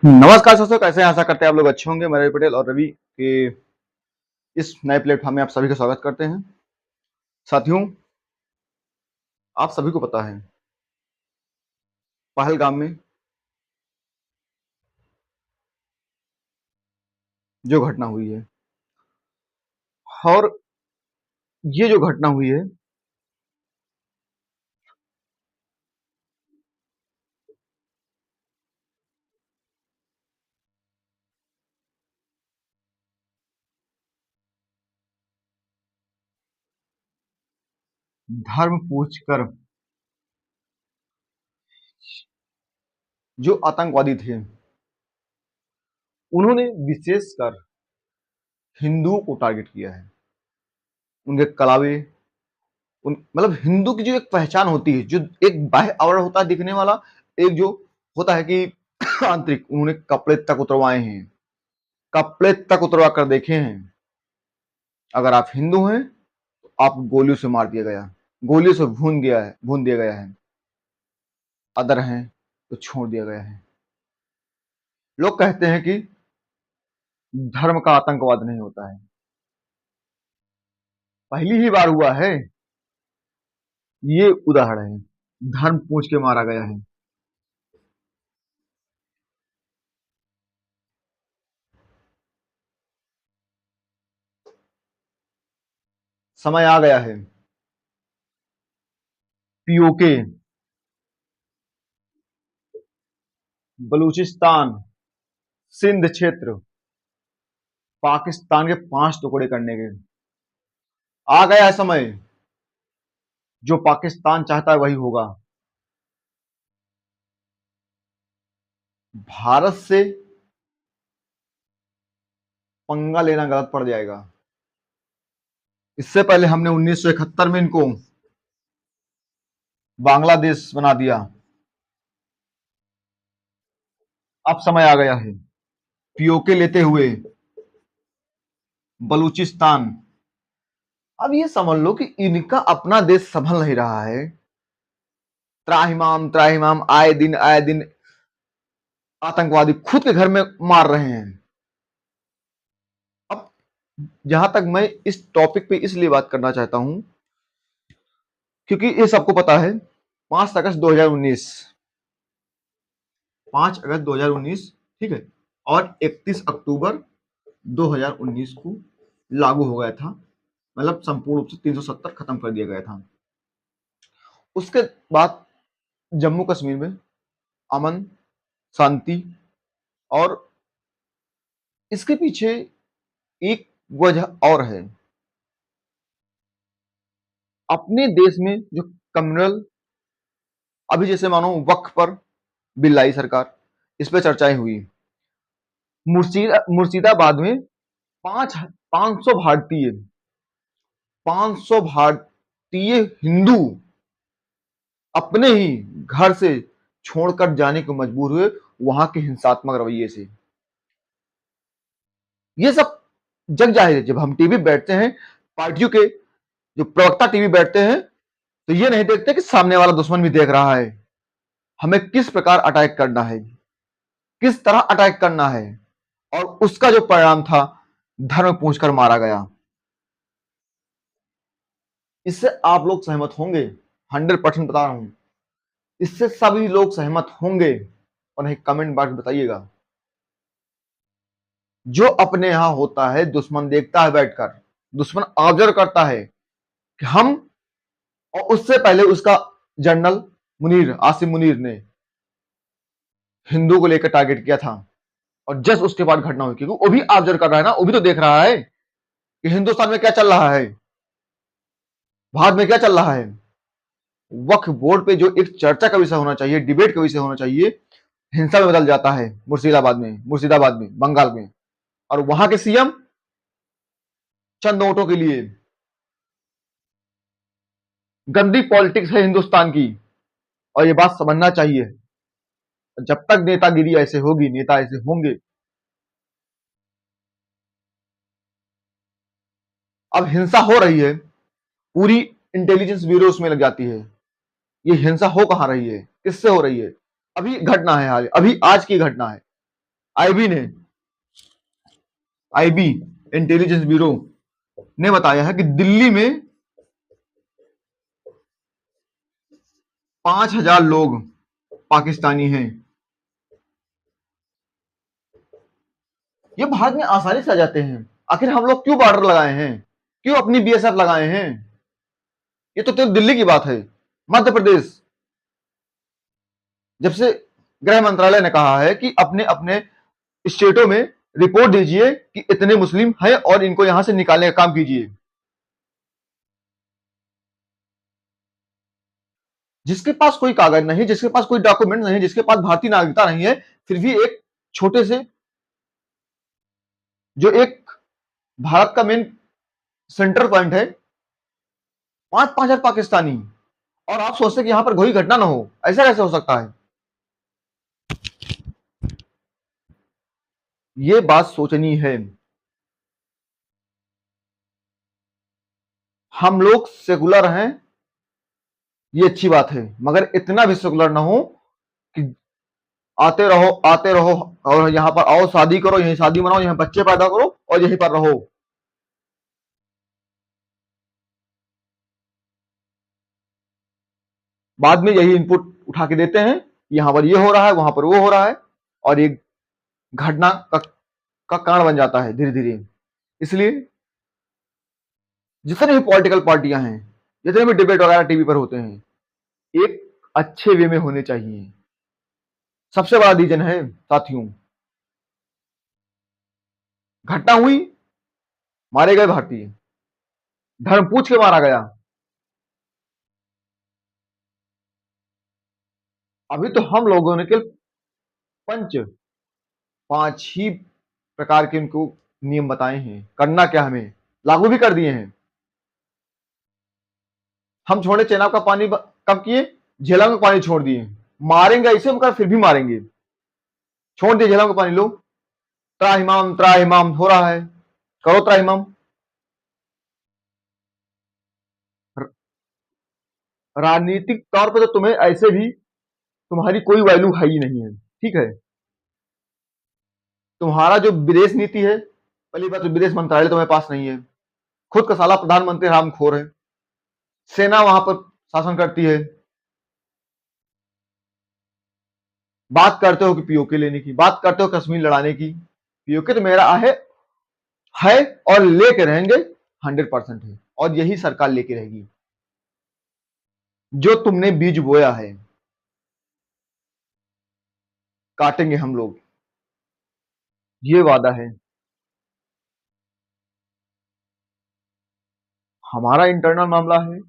नमस्कार दोस्तों, कैसे हैं? आशा करते हैं आप लोग अच्छे होंगे। मैं रवि पटेल और रवि के इस नए प्लेटफॉर्म में आप सभी का स्वागत करते हैं। साथियों, आप सभी को पता है पहलगाम में जो घटना हुई है, और ये जो घटना हुई है धर्म पूछकर जो आतंकवादी थे उन्होंने विशेषकर हिंदुओं को टारगेट किया है। उनके कलावे मतलब हिंदू की जो एक पहचान होती है, जो एक बाह्य आवरण होता है दिखने वाला, एक जो होता है कि आंतरिक, उन्होंने कपड़े तक उतरवाए हैं, कपड़े तक उतरवा कर देखे हैं। अगर आप हिंदू हैं तो आप गोलियों से मार दिया गया, गोलियों से भून दिया गया है। अदर हैं तो छोड़ दिया गया है। लोग कहते हैं कि धर्म का आतंकवाद नहीं होता है। पहली ही बार हुआ है, ये उदाहरण है। धर्म पूछ के मारा गया है। समय आ गया है। पीओके, बलूचिस्तान, सिंध क्षेत्र पाकिस्तान के 5 टुकड़े करने के आ गया है समय। जो पाकिस्तान चाहता है वही होगा। भारत से पंगा लेना गलत पड़ जाएगा। इससे पहले हमने 1971 में इनको बांग्लादेश बना दिया। अब समय आ गया है पीओके लेते हुए बलूचिस्तान। अब ये समझ लो कि इनका अपना देश संभल नहीं रहा है। त्राहिमाम त्राहिमाम आए दिन आतंकवादी खुद के घर में मार रहे हैं। अब जहां तक मैं इस टॉपिक पे इसलिए बात करना चाहता हूं क्योंकि ये सबको पता है 5 अगस्त 2019, 5 अगस्त 2019, ठीक है, और 31 अक्टूबर 2019 को लागू हो गया था। मतलब संपूर्ण रूप से 370 खत्म कर दिया गया था। उसके बाद जम्मू कश्मीर में अमन, शांति, और इसके पीछे एक वजह और है। अपने देश में जो कम्युनल, अभी जैसे मानो वक्फ पर बिल लाई सरकार, इस पे चर्चाएं हुई। मुर्शिदाबाद में 500 भारतीय हिंदू अपने ही घर से छोड़कर जाने को मजबूर हुए वहां के हिंसात्मक रवैये से। ये सब जग जाहिर है। जब हम टीवी बैठते हैं, पार्टियों के जो प्रवक्ता टीवी बैठते हैं, तो ये नहीं देखते कि सामने वाला दुश्मन भी देख रहा है, हमें किस प्रकार अटैक करना है, किस तरह अटैक करना है। और उसका जो परिणाम था, धर्म पूछकर मारा गया। इससे आप लोग सहमत होंगे, 100% बता रहा हूं। इससे सभी लोग सहमत होंगे, और नहीं कमेंट बॉक्स बताइएगा। जो अपने यहां होता है, दुश्मन देखता है बैठकर, दुश्मन ऑब्जर्व करता है कि हम, और उससे पहले उसका जनरल मुनीर, आसिम मुनीर ने हिंदू को लेकर टारगेट किया था, और जस्ट उसके बाद घटना हुई। क्योंकि वो भी ऑब्जर्व कर रहा है ना, वो भी तो देख रहा है कि हिंदुस्तान में क्या चल रहा है, भारत में क्या चल रहा है। वक्फ बोर्ड पे जो एक चर्चा का विषय होना चाहिए, डिबेट का विषय होना चाहिए, हिंसा में बदल जाता है। मुर्शिदाबाद में, बंगाल में, और वहां के सीएम चंद वोटों के लिए। गंदी पॉलिटिक्स है हिंदुस्तान की, और ये बात समझना चाहिए। जब तक नेतागिरी ऐसे होगी, नेता ऐसे होंगे। अब हिंसा हो रही है, पूरी इंटेलिजेंस ब्यूरो उसमें लग जाती है। ये हिंसा हो कहां रही है, किससे हो रही है? अभी घटना है, हाल अभी आज की घटना है। आईबी ने आईबी इंटेलिजेंस ब्यूरो ने बताया है कि दिल्ली में 5,000 लोग पाकिस्तानी हैं। ये भारत में आसानी से आ जाते हैं। आखिर हम लोग क्यों बॉर्डर लगाए हैं, क्यों अपनी बीएसएफ लगाए हैं? ये तो दिल्ली की बात है। मध्य प्रदेश, जब से गृह मंत्रालय ने कहा है कि अपने अपने स्टेटों में रिपोर्ट दीजिए कि इतने मुस्लिम हैं और इनको यहां से निकालने का काम कीजिए। जिसके पास कोई कागज नहीं, जिसके पास कोई डॉक्यूमेंट नहीं, जिसके पास भारतीय नागरिकता नहीं है, फिर भी एक छोटे से, जो एक भारत का मेन सेंटर पॉइंट है, 5,000 पाकिस्तानी, और आप सोचते कि यहां पर कोई घटना ना हो? ऐसा कैसे हो सकता है? ये बात सोचनी है। हम लोग सेकुलर हैं, ये अच्छी बात है, मगर इतना भी सेकुलर ना हो कि आते रहो और यहां पर आओ, शादी करो, यहीं शादी मनाओ, यहीं बच्चे पैदा करो और यहीं पर रहो। बाद में यही इनपुट उठा के देते हैं, यहां पर ये हो रहा है, वहां पर वो हो रहा है, और एक घटना का कारण बन जाता है धीरे धीरे। इसलिए जितने भी पॉलिटिकल पार्टियां हैं, जितने भी डिबेट वगैरह टीवी पर होते हैं, एक अच्छे वे में होने चाहिए। सबसे बड़ा रीजन है साथियों, घटना हुई, मारे गए भारतीय, धर्म पूछ के मारा गया। अभी तो हम लोगों ने केवल पंच 5 ही प्रकार के उनको नियम बताए हैं, करना क्या हमें, लागू भी कर दिए हैं। हम छोड़े चेनाब का पानी कब किए? झेलम का पानी छोड़ दिए। मारेंगे ऐसे मगर फिर भी मारेंगे। छोड़ दिए झेलम का पानी, लो त्राहिमाम त्राहिमाम हो रहा है, करो त्राहिमाम। राजनीतिक तौर पर तो तुम्हें ऐसे भी, तुम्हारी कोई वैल्यू है ही नहीं है, ठीक है? तुम्हारा जो विदेश नीति है, पहली बात तो विदेश मंत्रालय तुम्हारे पास नहीं है, खुद का साला प्रधानमंत्री हरामखोर है, सेना वहां पर शासन करती है। बात करते हो कि पीओके लेने की, बात करते हो कश्मीर लड़ाने की। पीओके तो मेरा है और लेके रहेंगे, 100% है, और यही सरकार लेके रहेगी। जो तुमने बीज बोया है, काटेंगे हम लोग, ये वादा है। हमारा इंटरनल मामला है,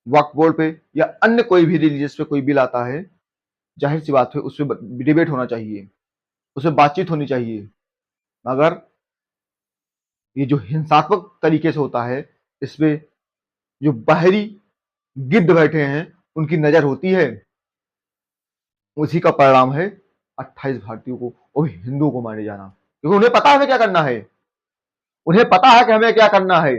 वक्फ बोर्ड पे या अन्य कोई भी रिलीजियस पे कोई बिल आता है, जाहिर सी बात है उस पर डिबेट होना चाहिए, उस पर बातचीत होनी चाहिए। मगर ये जो हिंसात्मक तरीके से होता है, इसमें जो बाहरी गिद्ध बैठे हैं, उनकी नजर होती है, उसी का परिणाम है 28 भारतीयों को और हिंदुओं को मारे जाना, क्योंकि उन्हें पता है हमें क्या करना है, उन्हें पता है कि हमें क्या करना है,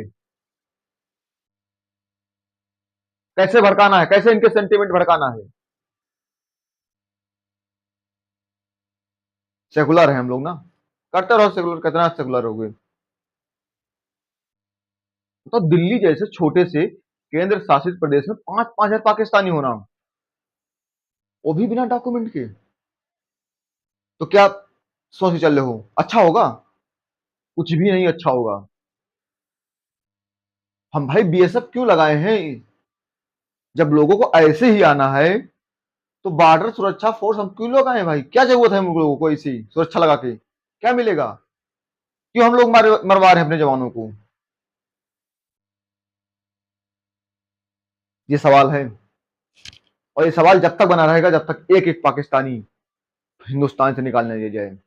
कैसे भड़काना है, कैसे इनके सेंटिमेंट भड़काना है। सेकुलर है हम लोग ना, करते रहो सेकुलर, कितना सेकुलर हो गए। तो दिल्ली जैसे छोटे से केंद्र शासित प्रदेश में 5,000 पाकिस्तानी होना, वो भी बिना डॉक्यूमेंट के, तो क्या सोच के चल रहे हो अच्छा होगा? कुछ भी नहीं अच्छा होगा। हम भाई बीएसएफ क्यों लगाए हैं? जब लोगों को ऐसे ही आना है, तो बॉर्डर सुरक्षा फोर्स हम क्यों लगाए भाई? क्या जरूरत है हम लोगों को ऐसी सुरक्षा लगा के? क्या मिलेगा? क्यों हम लोग मरवा रहे हैं अपने जवानों को? ये सवाल है, और ये सवाल जब तक बना रहेगा जब तक एक एक पाकिस्तानी हिंदुस्तान से निकालने दिया जाए।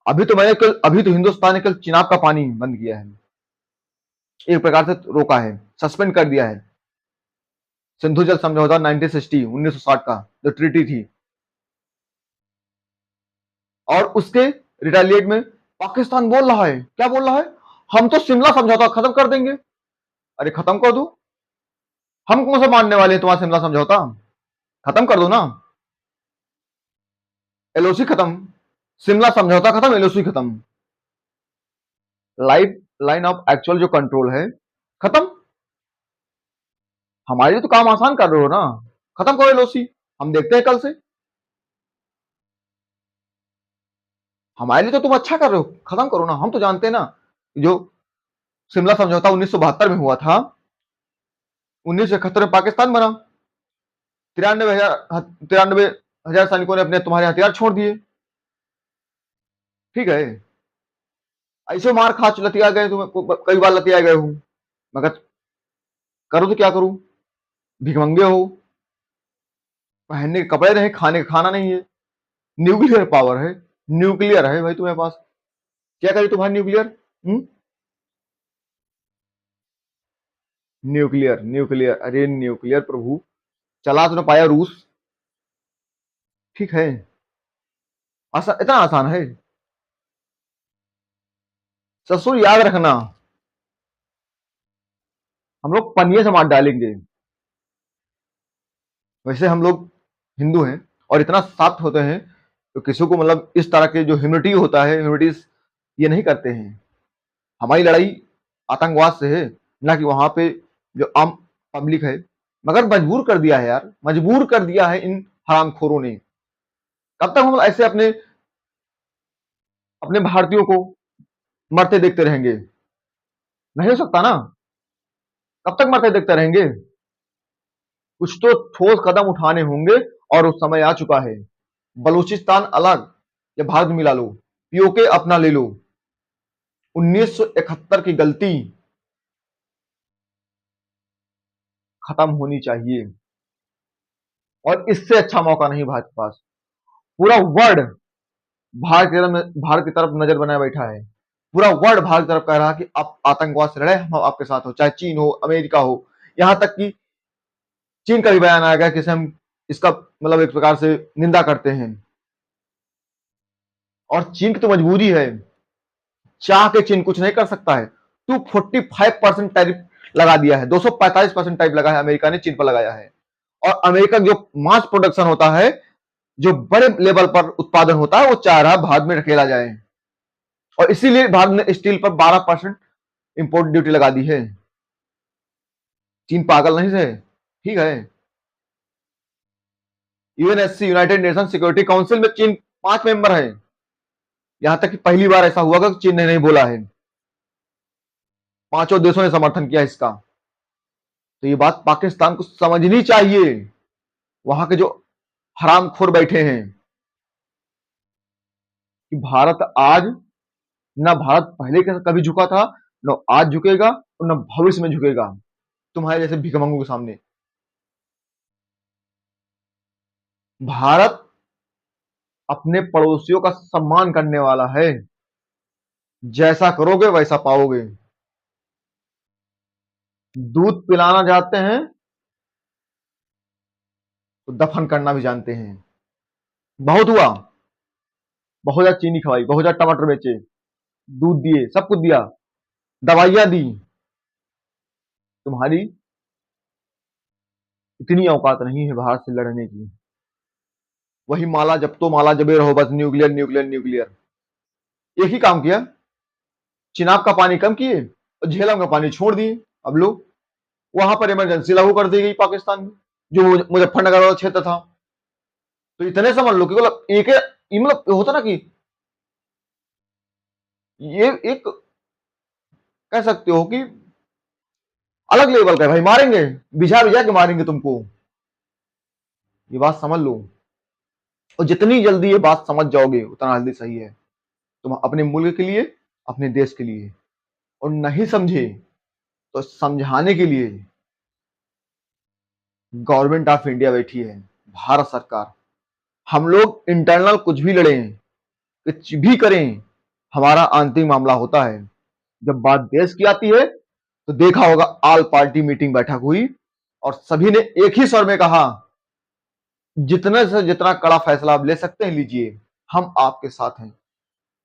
अभी तो हिंदुस्तान ने कल चिनाब का पानी बंद किया है, एक प्रकार से रोका है, सस्पेंड कर दिया है। सिंधु जल समझौता 1960 का जो ट्रीटी थी, और उसके रिटेलिएट में पाकिस्तान बोल रहा है, क्या बोल रहा है? हम तो शिमला समझौता खत्म कर देंगे। अरे खत्म कर दो, हम कौन सा मानने वाले हैं तुम्हारा शिमला समझौता? खत्म कर दो ना, एलओसी खत्म, शिमला समझौता खत्म, एलओसी खत्म, लाइफ लाइन ऑफ एक्चुअल जो कंट्रोल है खत्म। हमारे लिए तो काम आसान कर रहे हो ना, खत्म करो एलओसी, हम देखते हैं कल से। हमारे लिए तो तुम अच्छा कर रहे हो, खत्म करो ना। हम तो जानते हैं ना, जो शिमला समझौता 1972 में हुआ था, 1971 में पाकिस्तान बना, 93,000 सैनिकों ने अपने तुम्हारे हथियार छोड़ दिए, ठीक है। ऐसे मार खा लतिया गए, तुम्हें कई बार लतिया गए हूं, मगर करो तो क्या करूं, भिखमंगे हो, पहनने के कपड़े नहीं, खाने का खाना नहीं है, न्यूक्लियर पावर है, न्यूक्लियर है भाई तुम्हारे पास, क्या करे तुम्हारा न्यूक्लियर? न्यूक्लियर न्यूक्लियर, अरे न्यूक्लियर प्रभु, चला तो पाया रूस, ठीक है। इतना आसान है? ससुर याद रखना, हम लोग पनिये से मार डालेंगे। वैसे हम लोग हिंदू हैं और इतना साफ्ट होते हैं, तो किसी को मतलब इस तरह के जो ह्यूमिलिटी होता है, ह्यूमिलिटीज ये नहीं करते हैं। हमारी लड़ाई आतंकवाद से है, ना कि वहां पे जो आम पब्लिक है। मगर मजबूर कर दिया है यार, मजबूर कर दिया है इन हरामखोरों ने। कब तक हम ऐसे अपने अपने भारतीयों को मरते देखते रहेंगे? नहीं हो सकता ना, कब तक मरते देखते रहेंगे? कुछ तो ठोस कदम उठाने होंगे, और उस समय आ चुका है। बलूचिस्तान अलग या भारत में मिला लो, पीओके अपना ले लो। 1971 की गलती खत्म होनी चाहिए, और इससे अच्छा मौका नहीं भारत के पास। पूरा वर्ल्ड भारत की तरफ नजर बनाए बैठा है। पूरा वर्ल्ड भारत की तरफ कह रहा है कि आप आतंकवाद से लड़े, हम आपके साथ हो, चाहे चीन हो, अमेरिका हो। यहां तक कि चीन का भी बयान आ गया कि हम इसका मतलब एक प्रकार से निंदा करते हैं। और चीन की तो मजबूरी है, चाह के चीन कुछ नहीं कर सकता है। 245% टैरिफ लगा दिया है, 245% टैरिफ लगा है अमेरिका ने चीन पर लगाया है। और अमेरिका जो मास प्रोडक्शन होता है, जो बड़े लेवल पर उत्पादन होता है, वो चाह रहा भारत में ढकेला जाए, और इसीलिए भारत ने स्टील पर 12% इंपोर्ट ड्यूटी लगा दी है। चीन पागल नहीं है, ठीक है। UNSC, United nation security council में चीन 5 मेंबर है। यहां तक कि पहली बार ऐसा हुआ कि चीन ने नहीं बोला है, पांचों देशों ने समर्थन किया इसका। तो ये बात पाकिस्तान को समझनी चाहिए, वहां के जो हरामखोर बैठे हैं, कि भारत आज, ना भारत पहले कभी झुका था, न आज झुकेगा, और न भविष्य में झुकेगा तुम्हारे जैसे भिखमंगों के सामने। भारत अपने पड़ोसियों का सम्मान करने वाला है, जैसा करोगे वैसा पाओगे। दूध पिलाना जानते हैं तो दफन करना भी जानते हैं। बहुत हुआ, बहुत ज्यादा चीनी खवाई, बहुत ज्यादा टमाटर बेचे, दूध दिए, सब कुछ दिया, दवाइयां दी, तुम्हारी इतनी औकात नहीं है भारत से लड़ने की। वही माला जपतो माला जपे रहो, बस न्यूक्लियर न्यूक्लियर न्यूक्लियर, एक ही काम किया, चिनाब का पानी कम किए और झेलम का पानी छोड़ दिए। अब लोग वहां पर इमरजेंसी लागू कर दी गई पाकिस्तान में, जो मुजफ्फरनगर वाला क्षेत्र था। तो इतने समझ लो कि मतलब एक मतलब होता ना कि ये एक कह सकते हो कि अलग लेवल का है भाई, मारेंगे, बिछा बिछा के मारेंगे तुमको, ये बात समझ लो। और जितनी जल्दी ये बात समझ जाओगे उतना जल्दी सही है, तुम अपने मुल्क के लिए, अपने देश के लिए। और नहीं समझे तो समझाने के लिए गवर्नमेंट ऑफ इंडिया बैठी है, भारत सरकार। हम लोग इंटरनल कुछ भी लड़ें, कुछ भी करें, हमारा आंतरिक मामला होता है। जब बात देश की आती है, तो देखा होगा ऑल पार्टी मीटिंग बैठक हुई, और सभी ने एक ही स्वर में कहा, जितने से जितना कड़ा फैसला आप ले सकते हैं लीजिए, हम आपके साथ हैं।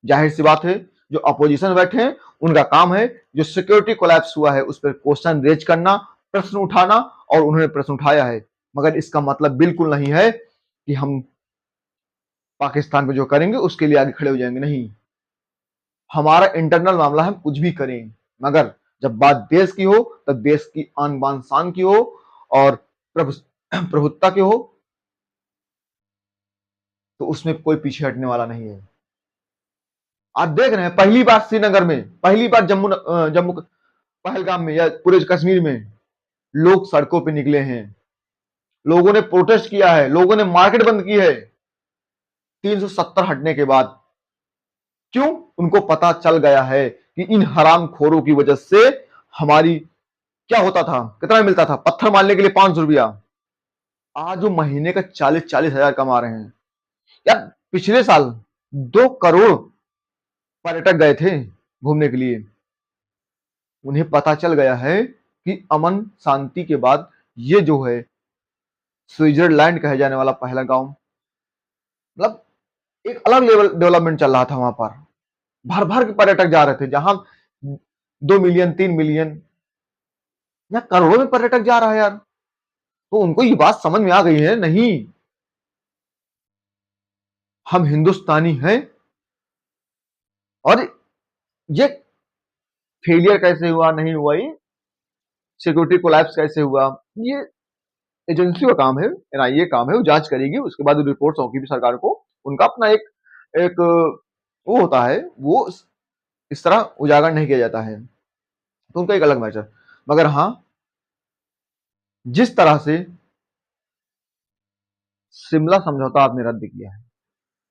जाहिर सी बात है, जो अपोजिशन में बैठे हैं उनका काम है जो सिक्योरिटी कोलैप्स हुआ है उस पर क्वेश्चन रेज करना, प्रश्न उठाना, और उन्होंने प्रश्न उठाया है। मगर इसका मतलब बिल्कुल नहीं है कि हम पाकिस्तान पे जो करेंगे उसके लिए आगे खड़े हो जाएंगे, नहीं। हमारा इंटरनल मामला है, हम कुछ भी करें, मगर जब बात देश की हो, तब देश की आन बान शान की हो और प्रभुत्ता की हो, तो उसमें कोई पीछे हटने वाला नहीं है। आप देख रहे हैं, पहली बार श्रीनगर में, पहली बार जम्मू पहलगाम में या पूरे कश्मीर में लोग सड़कों पे निकले हैं, लोगों ने प्रोटेस्ट किया है, लोगों ने मार्केट बंद की है 370 हटने के बाद। क्यों? उनको पता चल गया है कि इन हरामखोरों की वजह से हमारी क्या होता था, कितना मिलता था, पत्थर मारने के लिए 500 रुपया, आज वो महीने का 40-40 हजार कमा रहे हैं। यार, पिछले साल 2 करोड़ पर्यटक गए थे घूमने के लिए। उन्हें पता चल गया है कि अमन शांति के बाद ये जो है स्विट्जरलैंड कहे जाने वाला पहला गांव, मतलब एक अलग लेवल डेवलपमेंट चल रहा था वहां पर। भर भर के पर्यटक जा रहे थे, जहां 2 मिलियन 3 मिलियन या करोड़ों में पर्यटक जा रहा है यार। तो उनको ये बात समझ में आ गई है, नहीं, हम हिंदुस्तानी हैं। और ये फेलियर कैसे हुआ, नहीं हुआ, ये सिक्योरिटी कोलैप्स कैसे हुआ, ये एजेंसी का काम है, एनआईए काम है, वो जांच करेगी, उसके बाद रिपोर्ट सौंपेगी सरकार को। उनका अपना एक एक वो होता है, वो इस तरह उजागर नहीं किया जाता है, तो उनका एक अलग मैटर। मगर हाँ, जिस तरह से शिमला समझौता आपने रद्द किया है,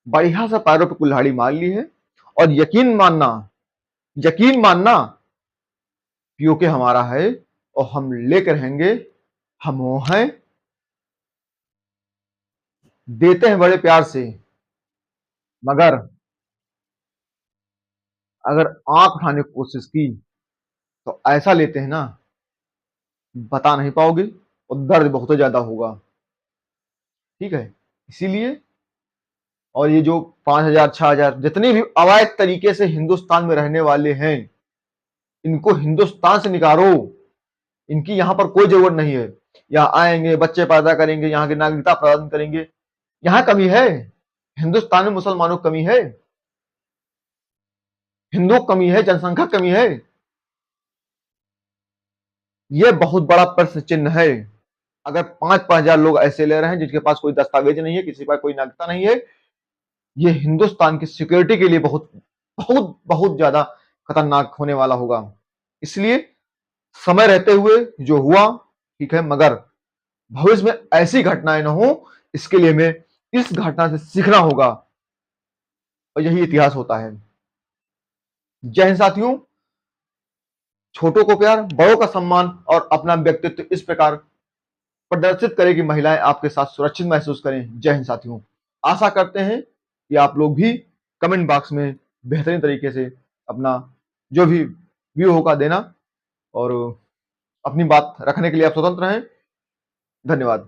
बढ़िया सा पैरों पे कुल्हाड़ी मार ली है। और यकीन मानना, पीओके हमारा है और हम लेकर रहेंगे। हम वो हैं, देते हैं बड़े प्यार से, मगर अगर आंख उठाने की कोशिश की तो ऐसा लेते हैं ना, बता नहीं पाओगे, और दर्द बहुत ज्यादा होगा। ठीक है, इसीलिए, और ये जो 5,000 6,000 जितने भी अवैध तरीके से हिंदुस्तान में रहने वाले हैं, इनको हिंदुस्तान से निकालो। इनकी यहां पर कोई जरूरत नहीं है। यहाँ आएंगे, बच्चे पैदा करेंगे, यहाँ की नागरिकता प्रदान करेंगे। यहाँ कमी है, हिंदुस्तान में मुसलमानों की कमी है, हिंदुओं की कमी है, जनसंख्या की कमी है। यह बहुत बड़ा प्रश्न चिन्ह है। अगर 5,000 लोग ऐसे ले रहे हैं जिनके पास कोई दस्तावेज नहीं है, किसी के पास कोई नागरिकता नहीं है, ये हिंदुस्तान की सिक्योरिटी के लिए बहुत बहुत बहुत ज्यादा खतरनाक होने वाला होगा। इसलिए समय रहते हुए जो हुआ ठीक है, मगर भविष्य में ऐसी घटनाएं ना हो, इसके लिए हमें इस घटना से सीखना होगा, और यही इतिहास होता है। जय हिंद साथियों। छोटों को प्यार, बड़ों का सम्मान और अपना व्यक्तित्व इस प्रकार प्रदर्शित करें कि महिलाएं आपके साथ सुरक्षित महसूस करें। जय हिंद साथियों। आशा करते हैं कि आप लोग भी कमेंट बॉक्स में बेहतरीन तरीके से अपना जो भी व्यू होगा देना, और अपनी बात रखने के लिए आप स्वतंत्र हैं। धन्यवाद।